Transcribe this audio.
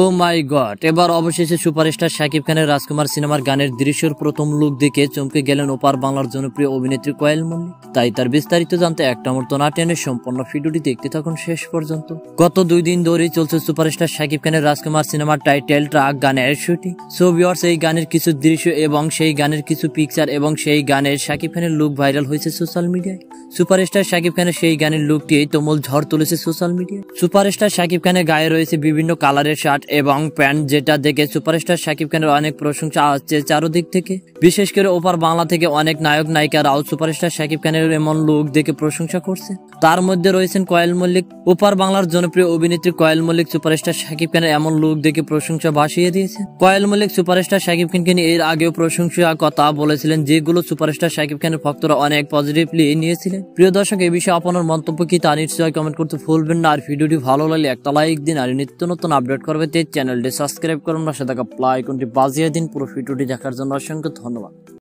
ও মাই god, এবার অবশেষে superstar Shakib খানের রাজকুমার সিনেমার গানের দৃশ্যের প্রথম লুক দেখে চমকে গেলেন ওপার বাংলার জনপ্রিয় অভিনেত্রী কোয়েল মল্লিক। তাই তার বিস্তারিত জানতে একটা মুহূর্ত না টেনে সম্পূর্ণ ভিডিওটি দেখতে থাকুন শেষ পর্যন্ত। গত 2 দিন ধরেই চলছে সুপারস্টার শাকিব খানের রাজকুমার সিনেমার টাইটেল ট্র্যাক গানের শুটিং। সো ভিউয়ার্স, এই গানের কিছু দৃশ্য এবং সেই গানের কিছু পিকচার এবং সেই গানের শাকিব খানের লুক ভাইরাল হয়েছে সোশ্যাল মিডিয়ায়। সুপারস্টার শাকিব খানের সেই গানের লুকটি তুমুল ঝড় তুলেছে সোশ্যাল মিডিয়ায়। সুপারস্টার শাকিব খানের গায়ে রয়েছে বিভিন্ন কালারের শার্ট এবং প্যান্ট, যেটা দেখে সুপারস্টার শাকিব খানের অনেক প্রশংসা আসছে চারদিক থেকে। বিশেষ করে ওপার বাংলা থেকে অনেক নায়ক নায়িকারাও সুপারস্টার শাকিব খানের এমন লুক দেখে প্রশংসা করছে। তার মধ্যে রয়েছেন কোয়েল মল্লিক। ওপার বাংলার জনপ্রিয় অভিনেত্রী কোয়েল মল্লিক সুপারস্টার শাকিব খানের এমন লুক দেখে প্রশংসা ভাসিয়ে দিয়েছে। কোয়েল মল্লিক সুপারস্টার শাকিব খানকে নিয়ে এর আগেও প্রশংসা কথা বলেছিলেন, যেগুলো সুপারস্টার শাকিব খানের ভক্তরা অনেক পজিটিভলি নিয়েছিলেন। প্রিয় দর্শক, এই বিষয়ে আপনার মন্তব্য কি তা নিশ্চয়ই কমেন্ট করতে ভুলবেন না। আর ভিডিওটি ভালো লাগলে একটা লাইক দিন। আর নিত্য নতুন আপডেট করবে চ্যানেলটি সাবস্ক্রাইব করুন, সাথে থাকা প্লে আইকনটি বাজিয়ে দিন। পুরো ভিডিওটি দেখার জন্য অসংখ্য ধন্যবাদ।